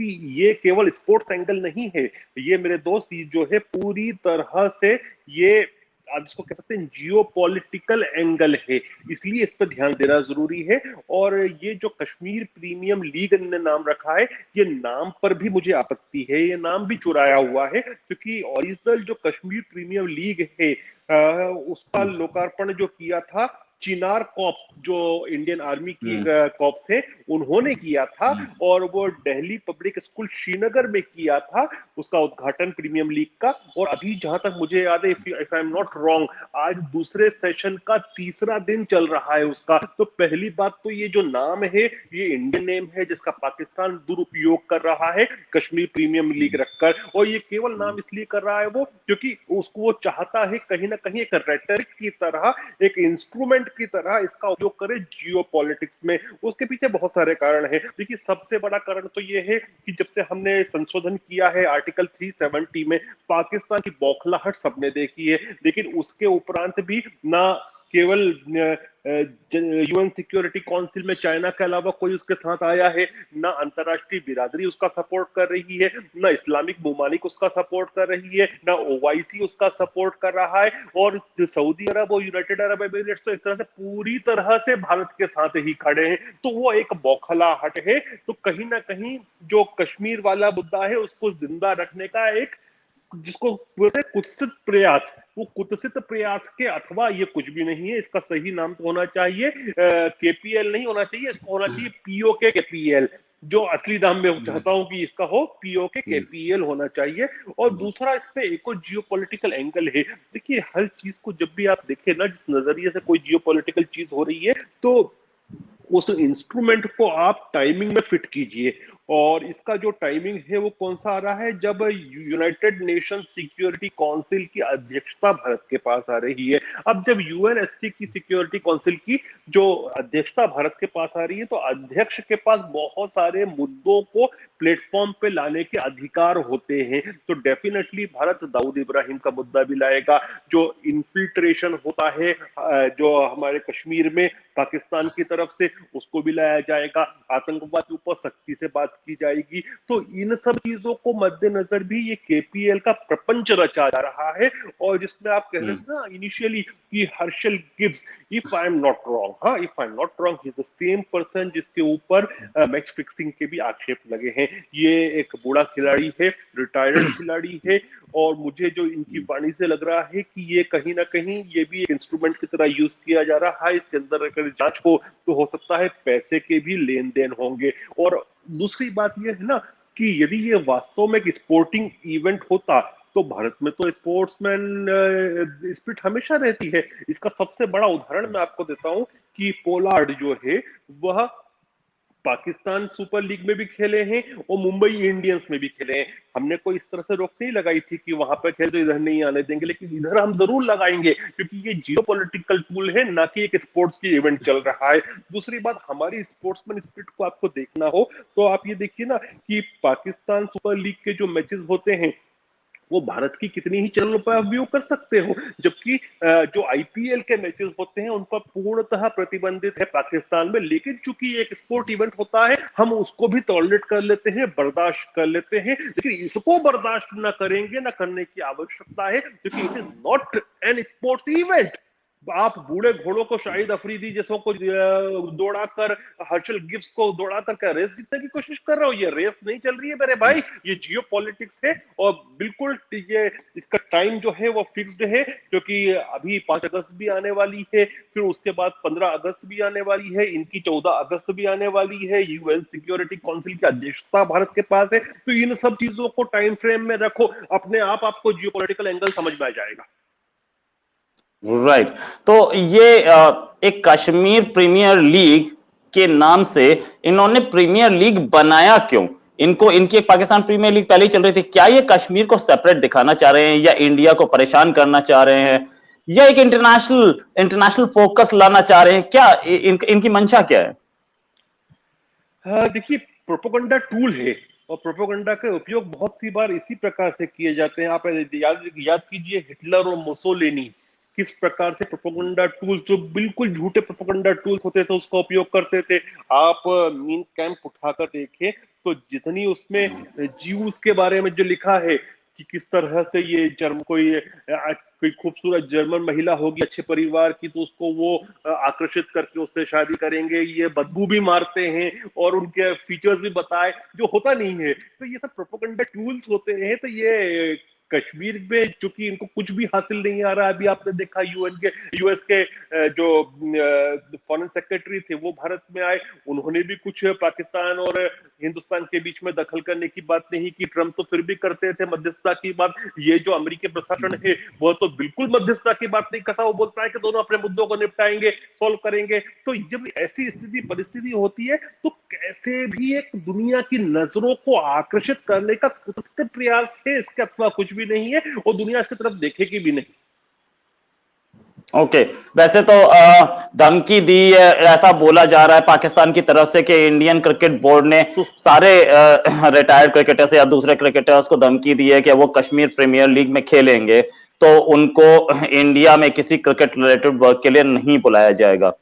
कि ये केवल स्पोर्ट्स एंगल नहीं है, ये मेरे दोस्त जो है पूरी तरह से ये आप जिसको कह सकते हैं जियो पॉलिटिकल एंगल है, इसलिए इस पर ध्यान देना जरूरी है। और ये जो कश्मीर प्रीमियम लीग ने नाम रखा है, ये नाम पर भी मुझे आपत्ति है, ये नाम भी चुराया हुआ है, क्योंकि ओरिजिनल जो कश्मीर प्रीमियम लीग है उसका लोकार्पण जो किया था चिनार कॉप्स, जो इंडियन आर्मी की कॉप्स है, उन्होंने किया था, और वो दिल्ली पब्लिक स्कूल श्रीनगर में किया था उसका उद्घाटन प्रीमियम लीग का। और अभी जहां तक मुझे याद है, if I am not wrong, आज दूसरे सेशन का तीसरा दिन चल रहा है उसका। तो पहली बात तो ये जो नाम है ये इंडियन नेम है जिसका पाकिस्तान दुरुपयोग कर रहा है कश्मीर प्रीमियम लीग रखकर, और ये केवल नाम इसलिए कर रहा है वो क्योंकि उसको वो चाहता है कहीं ना कहीं एक रेटरिक की तरह, एक इंस्ट्रूमेंट की तरह इसका उपयोग करे जियो पॉलिटिक्स में। उसके पीछे बहुत सारे कारण हैं। देखिए, सबसे बड़ा कारण तो ये है कि जब से हमने संशोधन किया है आर्टिकल 370 में, पाकिस्तान की बौखलाहट सबने देखी है, लेकिन उसके उपरांत भी ना केवल यूएन सिक्योरिटी काउंसिल में चाइना के अलावा कोई उसके साथ आया है, ना अंतरराष्ट्रीय बिरादरी उसका सपोर्ट कर रही है, ना इस्लामिक ममालिक उसका सपोर्ट कर रही है, ना ओवाईसी उसका सपोर्ट कर रहा है, और सऊदी अरब और यूनाइटेड अरब एमिरेट्स तो इस तरह से पूरी तरह से भारत के साथ ही खड़े हैं। तो वो एक बौखलाहट है। तो कहीं ना कहीं जो कश्मीर वाला मुद्दा है उसको जिंदा रखने का एक, जिसको बोलते हैं कुत्सित प्रयास, वो कुत्सित प्रयास के अथवा ये कुछ भी नहीं है, इसका सही नाम तो होना चाहिए केपीएल नहीं होना चाहिए, इसको होना चाहिए पीओके केपीएल, जो असली नाम में चाहता हूं कि इसका हो पीओके केपीएल होना चाहिए। और दूसरा इस पे एक और जियो पॉलिटिकल एंगल है। देखिए, हर चीज को जब भी आप देखें ना, जिस नजरिए से कोई जियो पॉलिटिकल चीज हो रही है, तो उस इंस्ट्रूमेंट को आप टाइमिंग में फिट कीजिए। और इसका जो टाइमिंग है वो कौन सा आ रहा है, जब यूनाइटेड नेशन सिक्योरिटी काउंसिल की अध्यक्षता भारत के पास आ रही है। अब जब यूएनएससी की सिक्योरिटी काउंसिल की जो अध्यक्षता भारत के पास आ रही है, तो अध्यक्ष के पास बहुत सारे मुद्दों को प्लेटफॉर्म पे लाने के अधिकार होते हैं। तो डेफिनेटली भारत दाऊद इब्राहिम का मुद्दा भी लाएगा, जो इन्फिल्ट्रेशन होता है जो हमारे कश्मीर में पाकिस्तान की तरफ से, उसको भी लाया जाएगा, आतंकवाद के ऊपर सख्ती से बात की जाएगी। तो इन सब चीजों को मद्देनजर भी ये केपीएल का प्रपंच रचा जा रहा है। और जिसमें आप कह रहे थे ना इनिशियली कि Herschelle Gibbs, if I am not wrong, हाँ if I am not wrong, he is the same person जिसके ऊपर मैच फिक्सिंग के भी आक्षेप लगे हैं। ये एक बूढ़ा खिलाड़ी है, रिटायर्ड खिलाड़ी है, और मुझे जो इनकी वाणी से लग रहा है कि ये कहीं ना कहीं ये भी एक इंस्ट्रूमेंट की तरह यूज किया जा रहा है। इसके अंदर अगर जांच हो तो हो सकता है पैसे के भी लेन देन होंगे। और दूसरी बात ये है ना कि यदि ये वास्तव में एक स्पोर्टिंग इवेंट होता, तो भारत में तो स्पोर्ट्समैन स्पिरिट हमेशा रहती है। इसका सबसे बड़ा उदाहरण मैं आपको देता हूं कि पोलार्ड जो है वह पाकिस्तान सुपर लीग में भी खेले हैं और मुंबई इंडियंस में भी खेले हैं। हमने कोई इस तरह से रोक नहीं लगाई थी कि वहां पर खेल तो इधर नहीं आने देंगे, लेकिन इधर हम जरूर लगाएंगे क्योंकि ये जियो पॉलिटिकल टूल है, ना कि एक स्पोर्ट्स की इवेंट चल रहा है। दूसरी बात, हमारी स्पोर्ट्समैन स्पिरिट को आपको देखना हो तो आप ये देखिए ना कि पाकिस्तान सुपर लीग के जो मैचेस होते हैं वो भारत की कितनी ही चैनलों पर आप व्यू कर सकते हो, जबकि जो आईपीएल के मैचेस होते हैं उन पर पूर्णतः प्रतिबंधित है पाकिस्तान में। लेकिन चूंकि एक स्पोर्ट इवेंट होता है, हम उसको भी टॉलरेट कर लेते हैं, बर्दाश्त कर लेते हैं, लेकिन इसको बर्दाश्त ना करेंगे, ना करने की आवश्यकता है, क्योंकि it is not an sports event. आप बूढ़े घोड़ों को, शाहिद अफरीदी जैसों को दौड़ाकर, हर्षल गिब्स को दौड़ाकर क्या रेस जीतने की कोशिश कर रहे हो? ये रेस नहीं चल रही है मेरे भाई, ये जियो पॉलिटिक्स है। और बिल्कुल ये इसका टाइम जो है वो फिक्स्ड है, क्योंकि अभी 5 अगस्त भी आने वाली है, फिर उसके बाद 15 अगस्त भी आने वाली है, इनकी 14 अगस्त भी आने वाली है, यूएन सिक्योरिटी काउंसिल की अध्यक्षता भारत के पास है। तो इन सब चीजों को टाइम फ्रेम में रखो, अपने आप आपको जियो पॉलिटिकल एंगल समझ में आ जाएगा। राइट तो ये एक कश्मीर प्रीमियर लीग के नाम से इन्होंने प्रीमियर लीग बनाया क्यों? इनको इनकी एक पाकिस्तान प्रीमियर लीग पहले ही चल रही थी। क्या ये कश्मीर को सेपरेट दिखाना चाह रहे हैं, या इंडिया को परेशान करना चाह रहे हैं, या एक इंटरनेशनल फोकस लाना चाह रहे हैं? क्या इनकी मंशा क्या है? देखिए, प्रोपोगंडा टूल है, और प्रोपोगंडा का उपयोग बहुत सी बार इसी प्रकार से किए जाते हैं। आप याद कीजिए हिटलर और मुसोलिनी, किस प्रकार से प्रोपेगेंडा टूल्स, जो बिल्कुल झूठे प्रोपेगेंडा टूल्स होते थे, उसका उपयोग करते थे। आप मीन कैंप उठाकर देखें तो जितनी उसमें ज्यूस के बारे में जो लिखा है कि किस तरह से ये कोई खूबसूरत जर्मन महिला होगी अच्छे परिवार की तो उसको वो आकर्षित करके उससे शादी करेंगे, ये बदबू भी मारते हैं और उनके फीचर्स भी बताए, जो होता नहीं है। तो ये सब प्रोपेगेंडा टूल्स होते हैं। तो ये कश्मीर में चूंकि इनको कुछ भी हासिल नहीं आ रहा, अभी आपने देखा यूएस के जो फॉरेन सेक्रेटरी थे वो भारत में आए, उन्होंने भी कुछ पाकिस्तान और हिंदुस्तान के बीच में दखल करने की बात नहीं की। ट्रम्प तो फिर भी करते थे मध्यस्थता की बात। ये जो अमेरिकी प्रशासन है वो तो बिल्कुल मध्यस्थता की बात नहीं करता, वो बोलता है कि दोनों अपने मुद्दों को निपटाएंगे, सोल्व करेंगे। तो जब ऐसी स्थिति परिस्थिति होती है तो कैसे भी एक दुनिया की नजरों को आकर्षित करने का कुछ प्रयास है, इसके अथवा कुछ भी नहीं है, और दुनिया की तरफ देखेगी भी नहीं। ओके वैसे तो धमकी दी है, ऐसा बोला जा रहा है पाकिस्तान की तरफ से कि इंडियन क्रिकेट बोर्ड ने सारे रिटायर्ड क्रिकेटर्स या दूसरे क्रिकेटर्स को धमकी दी है कि वो कश्मीर प्रीमियर लीग में खेलेंगे तो उनको इंडिया में किसी क्रिकेट रिलेटेड वर्क के लिए नहीं बुलाया जाएगा।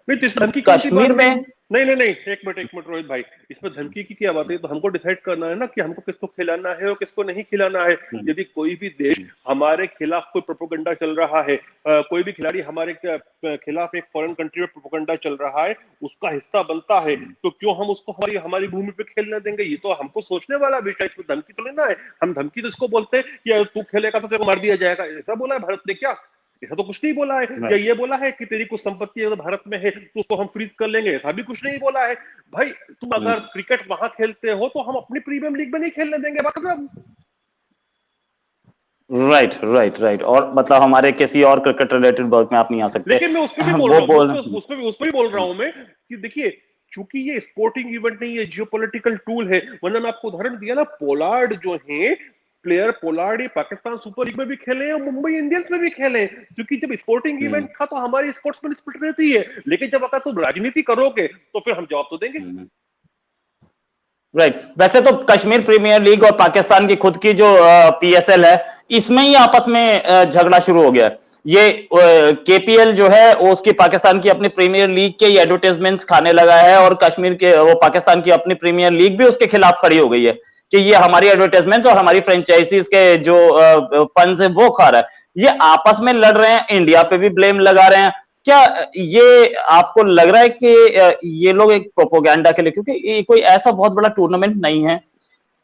धमकी कश्मीर में नहीं, एक मिनट रोहित भाई, इसमें धमकी की क्या बात है? तो हमको डिसाइड करना है ना कि हमको किसको खिलाना है और किसको नहीं खिलाना है। यदि कोई भी देश हमारे खिलाफ कोई प्रोपेगेंडा चल रहा है, कोई भी खिलाड़ी हमारे खिलाफ एक फॉरेन कंट्री में प्रोपेगेंडा चल रहा है, उसका हिस्सा बनता है, तो क्यों हम उसको हमारी भूमि पे खेलने देंगे? ये तो हमको सोचने वाला विषय, इसमें धमकी तो लेना है। हम धमकी तो इसको बोलते हैं कि तू खेलेगा तो तेरे को मार दिया जाएगा, ऐसा बोला है भारत ने क्या? ऐसा तो कुछ नहीं बोला है। या ये बोला है कि तेरी कुछ संपत्ति अगर भारत में है तो उसको हम फ्रीज कर लेंगे, ऐसा भी कुछ नहीं बोला है। भाई तुम अगर क्रिकेट वहां खेलते हो तो हम अपनी प्रीमियम लीग में नहीं खेलने देंगे मतलब। राइट और मतलब हमारे किसी और क्रिकेट रिलेटेड वर्क में आप नहीं आ सकते। लेकिन मैं उसमें भी बोल रहा हूँ, उसमें भी बोल रहा हूँ मैं कि देखिए, चूंकि ये स्पोर्टिंग इवेंट नहीं है, जियोपॉलिटिकल टूल है। वरना मैं आपको उदाहरण दिया ना, पोलार्ड जो है प्लेयर, पोलार्ड ये पाकिस्तान सुपर लीग में भी खेले और मुंबई इंडियंस में भी खेले। क्योंकि जब स्पोर्टिंग इवेंट था तो हमारी स्पोर्ट्समैन स्पिरिट रहती है, लेकिन जब अगर तुम राजनीति करोगे तो फिर हम जवाब तो देंगे। राइट वैसे तो कश्मीर प्रीमियर लीग और पाकिस्तान की खुद की जो पीएसएल है, इसमें ही आपस में झगड़ा शुरू हो गया। ये केपीएल जो है वो उसकी पाकिस्तान की अपनी प्रीमियर लीग के एडवर्टाइजमेंट्स खाने लगा है और कश्मीर के वो पाकिस्तान की अपनी प्रीमियर लीग भी उसके खिलाफ खड़ी हो गई है कि ये हमारी एडवर्टाइजमेंट और हमारी फ्रेंचाइजीज के जो फंड्स है वो खा रहा है। ये आपस में लड़ रहे हैं, इंडिया पे भी ब्लेम लगा रहे हैं। क्या ये आपको लग रहा है कि ये लोग एक प्रोपोगेंडा के लिए, क्योंकि ये कोई ऐसा बहुत बड़ा टूर्नामेंट नहीं है,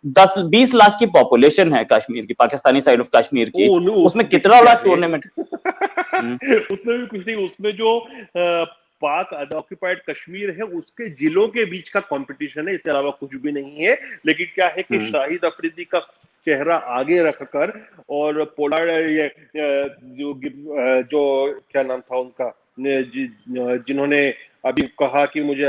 10-20 लाख की पॉपुलेशन है कश्मीर की, पाकिस्तानी साइड ऑफ कश्मीर की, उसमें कितना बड़ा टूर्नामेंट उसमें भी कुछ नहीं, उसमें जो पाक ऑक्यूपाइड कश्मीर है उसके जिलों के बीच का कंपटीशन है, इसके अलावा कुछ भी नहीं है। लेकिन क्या है कि शाहिद अफरीदी का चेहरा आगे रखकर और पोलार्ड जो क्या नाम था उनका, जिन्होंने अभी कहा कि मुझे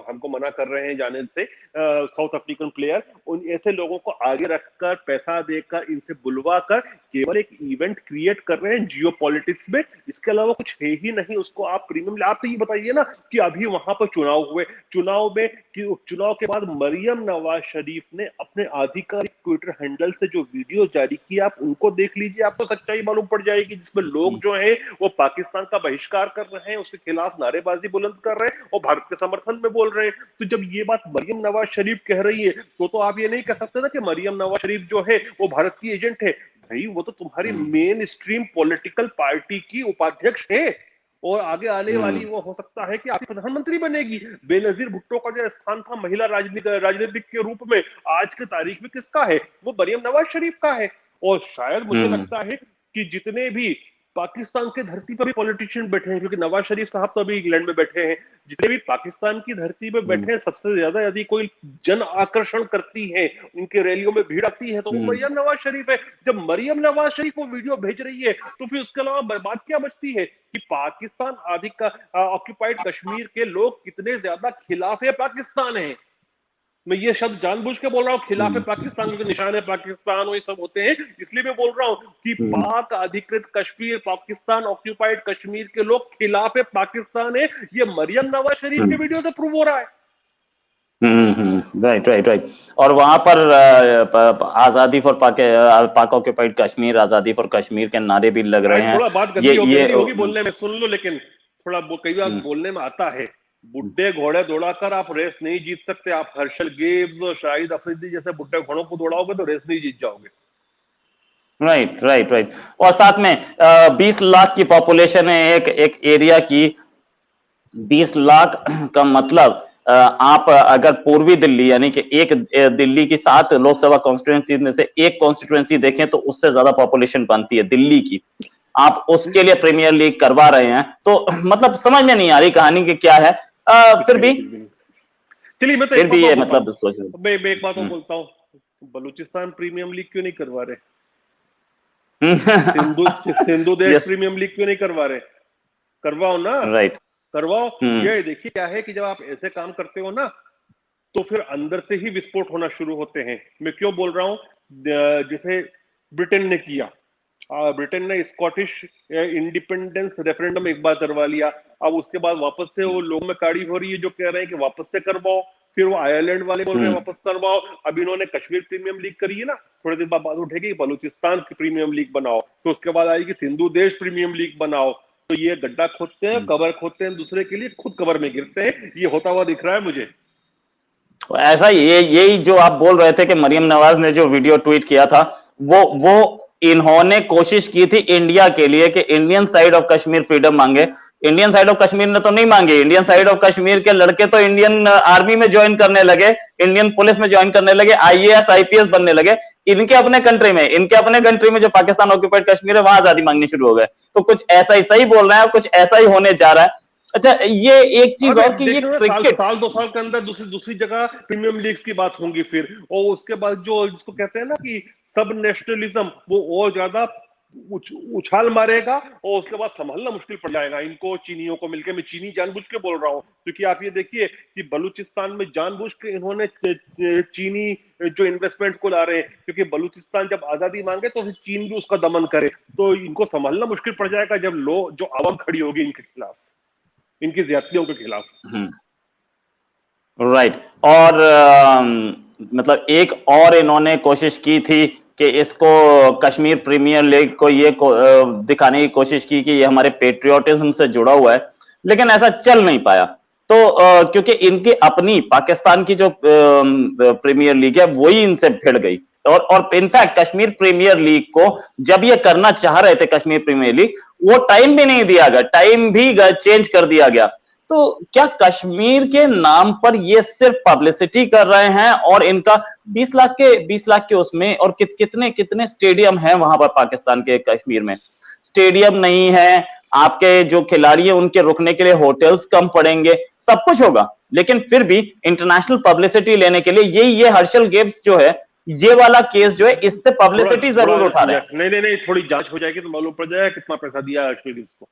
हमको मना कर रहे हैं जाने से, साउथ अफ्रीकन प्लेयर, उन ऐसे लोगों को आगे रखकर पैसा देकर इनसे बुलवा कर केवल एक इवेंट क्रिएट कर रहे हैं जियो पॉलिटिक्स में। इसके अलावा कुछ है ही नहीं। उसको आप प्रीमियम, आप तो ये बताइए ना कि अभी वहां पर चुनाव हुए, चुनाव के बाद मरियम नवाज शरीफ ने अपने आधिकारिक ट्विटर हैंडल से जो वीडियो जारी किया, आप उनको देख लीजिए, आपको सच्चाई मालूम पड़ जाएगी, जिसमें लोग जो है वो पाकिस्तान का बहिष्कार कर रहे हैं, उसके खिलाफ नारेबाजी बुलंद कर रहे हैं और भारत के समर्थन में बोल रहे हैं। तो जब ये बात मरियम नवाज शरीफ कह रही है तो आप ये नहीं कह सकते ना कि मरियम नवाज शरीफ जो है वो भारत की एजेंट है। भाई वो तो तुम्हारी मेन स्ट्रीम पॉलिटिकल पार्टी की उपाध्यक्ष है और आगे आने वाली वो हो सकता है कि आपकी प्रधानमंत्री बनेगी। बेनजीर भुट्टो का जो स्थान था महिला राजनीतिक के रूप में आज के तारीख में किसका है? वो मरियम नवाज शरीफ का है। और शायद मुझे लगता है कि जितने भी पाकिस्तान की धरती पर भी पॉलिटिशियन बैठे हैं, क्योंकि नवाज शरीफ साहब तो अभी इंग्लैंड में बैठे हैं, जितने भी पाकिस्तान की धरती पे बैठे हैं, सबसे ज्यादा यदि कोई जन आकर्षण करती है, उनके रैलियों में भीड़ आती है, तो वो मरियम नवाज शरीफ है। जब मरियम नवाज शरीफ वो वीडियो भेज रही है तो फिर उसके अलावा बात क्या बचती है कि पाकिस्तान ऑक्यूपाइड कश्मीर के लोग कितने ज्यादा खिलाफ है पाकिस्तान है। मैं ये शब्द जानबूझ के बोल रहा हूँ, खिलाफ पाकिस्तान, क्योंकि निशान है पाकिस्तान और ये सब होते हैं, इसलिए मैं बोल रहा हूँ कि पाक अधिकृत कश्मीर, पाकिस्तान ऑक्यूपाइड कश्मीर के लोग खिलाफ है पाकिस्तान है, ये मरियम नवाज शरीफ के वीडियो से प्रूव हो रहा है। Right right right. और वहां पर आजादी फॉर पाक ऑक्यूपाइड कश्मीर, आजादी फॉर कश्मीर के नारे भी लग भाई रहे हैं। थोड़ा बात ये गंदी होगी बोलने में, सुन लो, लेकिन थोड़ा कई बार बोलने में आता है। बुड्ढे घोड़े दौड़ाकर आप रेस नहीं जीत सकते। आप हर्षल गिब्स और शाहिद अफरीदी जैसे बुड्ढे घोड़ों को दौड़ाओगे तो रेस नहीं जीत जाओगे। Right right right. और साथ में 20 लाख की पॉपुलेशन है एक एक एरिया की। 20 लाख का मतलब आप अगर पूर्वी दिल्ली यानी कि एक दिल्ली की 7 लोकसभा कॉन्स्टिट्यूएंसी में से एक कॉन्स्टिट्यूएंसी देखें तो उससे ज्यादा पॉपुलेशन बनती है दिल्ली की। आप उसके लिए प्रीमियर लीग करवा रहे हैं तो मतलब समझ में नहीं आ रही कहानी की क्या है। फिर भी चलिए मैं तो फिर एक भी बात ये और मतलब बताऊं, सोच मैं एक बात और बोलता हूँ, बलूचिस्तान प्रीमियम लीग क्यों नहीं करवा रहे? सिंधु देश यस प्रीमियम लीग क्यों नहीं करवा रहे? करवाओ ना, राइट। करवाओ। ये देखिए क्या है कि जब आप ऐसे काम करते हो ना तो फिर अंदर से ही विस्फोट होना शुरू होते हैं। मैं क्यों बोल रहा हूं? जैसे ब्रिटेन ने किया, ब्रिटेन ने स्कॉटिश इंडिपेंडेंस रेफरेंडम एक बार करवा लिया, अब उसके बाद वापस से वो लोग में काड़ी हो रही है जो कह रहे हैं कि वापस से करवाओ। फिर वो आयरलैंड वाले बोल रहे हैं वापस करवाओ। अब इन्होंने कश्मीर प्रीमियम लीग करी है ना, थोड़े दिन बाद बात उठेगी बलूचिस्तान की प्रीमियम लीग बनाओ, तो उसके बाद आएगी सिंधु देश प्रीमियम लीग बनाओ। तो ये गड्ढा खोदते हैं, कबर खोदते हैं दूसरे के लिए, खुद कबर में गिरते हैं। ये होता हुआ दिख रहा है मुझे। ऐसा ये यही जो आप बोल रहे थे कि मरियम नवाज ने जो वीडियो ट्वीट किया था वो इन्होंने कोशिश की थी इंडिया के लिए कि Indian side of Kashmir freedom मांगे। इंडियन साइड ऑफ कश्मीर ने तो नहीं मांगी। इंडियन साइड ऑफ कश्मीर के लड़के तो इंडियन आर्मी में ज्वाइन करने लगे, इंडियन पुलिस में ज्वाइन करने लगे, आईएएस आईपीएस बनने लगे। इनके अपने कंट्री में जो पाकिस्तान ऑक्यूपाइड कश्मीर है वहां आजादी मांगनी शुरू हो गए। तो कुछ ऐसा ही सही बोल रहे हैं, कुछ ऐसा ही होने जा रहा है। अच्छा ये एक चीज अबे और कि ये देख रहे हो, क्रिकेट साल 2 साल के अंदर दूसरी दूसरी जगह प्रीमियम लीग्स की बात होंगी फिर, और उसके बाद जो जिसको कहते हैं ना कि सब नेशनलिज्म, वो और ज्यादा उछाल मारेगा और उसके बाद संभालना मुश्किल पड़ जाएगा इनको चीनियों को मिलकर। मैं चीनी जानबूझ के बोल रहा हूं क्योंकि आप ये देखिए कि बलूचिस्तान में जानबूझ के इन्होंने चीनी जो इन्वेस्टमेंट को ला रहे हैं, क्योंकि बलूचिस्तान जब आजादी मांगे तो फिर चीन भी उसका दमन करे। तो इनको संभालना मुश्किल पड़ जाएगा जब लोग जो आवाम खड़ी होगी इनके खिलाफ, इनकी ज्यादतियों के खिलाफ। राइट। और मतलब एक और इन्होंने कोशिश की थी कि इसको कश्मीर प्रीमियर लीग को ये दिखाने की कोशिश की कि ये हमारे पेट्रियोटिज्म से जुड़ा हुआ है, लेकिन ऐसा चल नहीं पाया। तो क्योंकि इनकी अपनी पाकिस्तान की जो प्रीमियर लीग है वही इनसे भिड़ गई। और इनफैक्ट कश्मीर प्रीमियर लीग को जब ये करना चाह रहे थे कश्मीर प्रीमियर लीग, वो टाइम भी नहीं दिया गया, टाइम भी चेंज कर दिया गया। तो क्या कश्मीर के नाम पर ये सिर्फ पब्लिसिटी कर रहे हैं? और इनका 20 लाख के उसमें और कितने कितने स्टेडियम हैं वहां पर पाकिस्तान के कश्मीर में? स्टेडियम नहीं है, आपके जो खिलाड़ी हैं उनके रुकने के लिए होटल्स कम पड़ेंगे, सब कुछ होगा, लेकिन फिर भी इंटरनेशनल पब्लिसिटी लेने के लिए ये हर्षल गिब्स जो है, ये वाला केस जो है, इससे पब्लिसिटी जरूर उठा रहे हैं। नहीं, थोड़ी जांच हो जाएगी तो मालूम पड़ जाएगा कितना पैसा दिया है अश्विन को।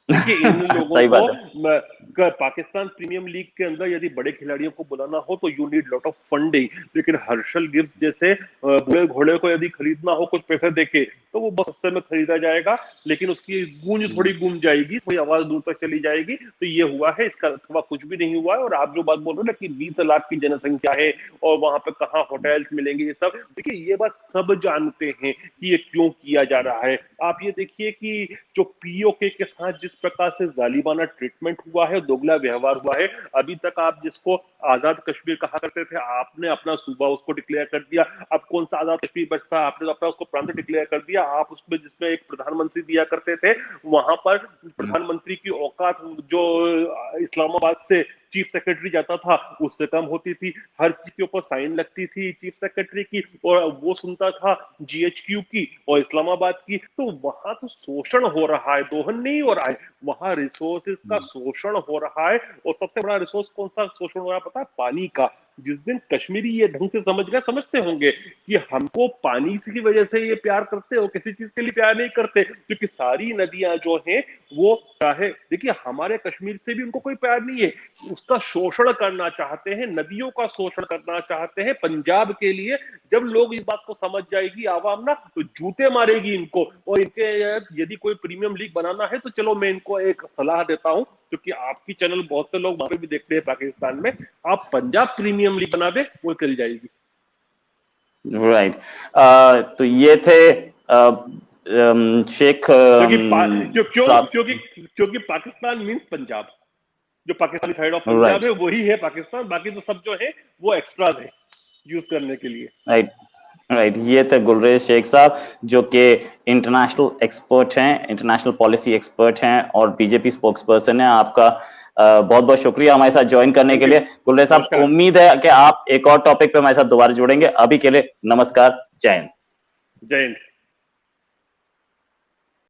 देखिए इन लोगों सही को बात है। पाकिस्तान प्रीमियम लीग के अंदर यदि बड़े खिलाड़ियों को बुलाना हो तो you need lot of funding, लेकिन हर्षल गिब्स जैसे बुरे घोड़े को यदि खरीदना हो कुछ पैसे देके तो वो बहुत सस्ते में खरीदा जाएगा, लेकिन उसकी गूंज थोड़ी गूंज जाएगी, थोड़ी आवाज दूर तक चली जाएगी। तो ये हुआ है, इसका अथवा कुछ भी नहीं हुआ है। और आप जो बात बोल रहे हो ना कि 20 लाख की जनसंख्या है और वहां पे कहाँ होटल्स मिलेंगे, ये सब देखिए, ये बात सब जानते हैं कि ये क्यों किया जा रहा है। आप ये देखिए कि जो पीओके के साथ जिस प्रकार से जालिमाना ट्रीटमेंट हुआ है, दोगला व्यवहार हुआ है, अभी तक आप जिसको आजाद कश्मीर कहा करते थे, आपने अपना सूबा उसको डिक्लेयर कर दिया। अब कौन सा आजाद कश्मीर बचता? आपने तो अपना उसको प्रांत डिक्लेयर कर दिया। आप उसमें जिसमें एक प्रधानमंत्री दिया करते थे, वहां पर प्रधानमंत्री की औकात जो इस्लामाबाद से चीफ सेक्रेटरी जाता था उससे कम होती थी। हर चीज के ऊपर साइन लगती थी चीफ सेक्रेटरी की, और वो सुनता था जीएचक्यू की और इस्लामाबाद की। तो वहां तो शोषण हो रहा है, दोहन नहीं हो रहा है, वहां रिसोर्सेज का शोषण हो रहा है। और सबसे बड़ा रिसोर्स कौन सा शोषण हो रहा है पता है? पानी का। जिस दिन कश्मीरी ये ढंग से समझ गए, समझते होंगे कि हमको पानी की वजह से ये प्यार करते हो, किसी चीज के लिए प्यार नहीं करते, क्योंकि सारी नदियां जो हैं वो चाहे, देखिए हमारे कश्मीर से भी उनको कोई प्यार नहीं है, उसका शोषण करना चाहते हैं, नदियों का शोषण करना चाहते हैं पंजाब के लिए। जब लोग इस बात को समझ जाएगी आवाम ना, तो जूते मारेगी इनको। और इनके यदि कोई प्रीमियम लीग बनाना है तो चलो मैं इनको एक सलाह देता हूं, क्योंकि आपकी चैनल बहुत से लोग वहां पे भी देखते हैं पाकिस्तान में, आप पंजाब प्रीमियम लीग बना दे, वो चल जाएगी। राइट तो ये थे शेख क्योंकि पाकिस्तान मीन्स पंजाब, जो पाकिस्तानी साइड ऑफ पंजाब है वही है पाकिस्तान, बाकी तो सब जो है वो एक्स्ट्राज है यूज करने के लिए। राइट ये थे गुलरेज शेख साहब, जो कि इंटरनेशनल एक्सपर्ट हैं, इंटरनेशनल पॉलिसी एक्सपर्ट हैं और बीजेपी स्पोक्स पर्सन है। आपका बहुत बहुत शुक्रिया हमारे साथ ज्वाइन करने के लिए गुलरेज साहब। उम्मीद है कि आप एक और टॉपिक पे हमारे साथ दोबारा जुड़ेंगे। अभी के लिए नमस्कार, जय हिंद। जय हिंद।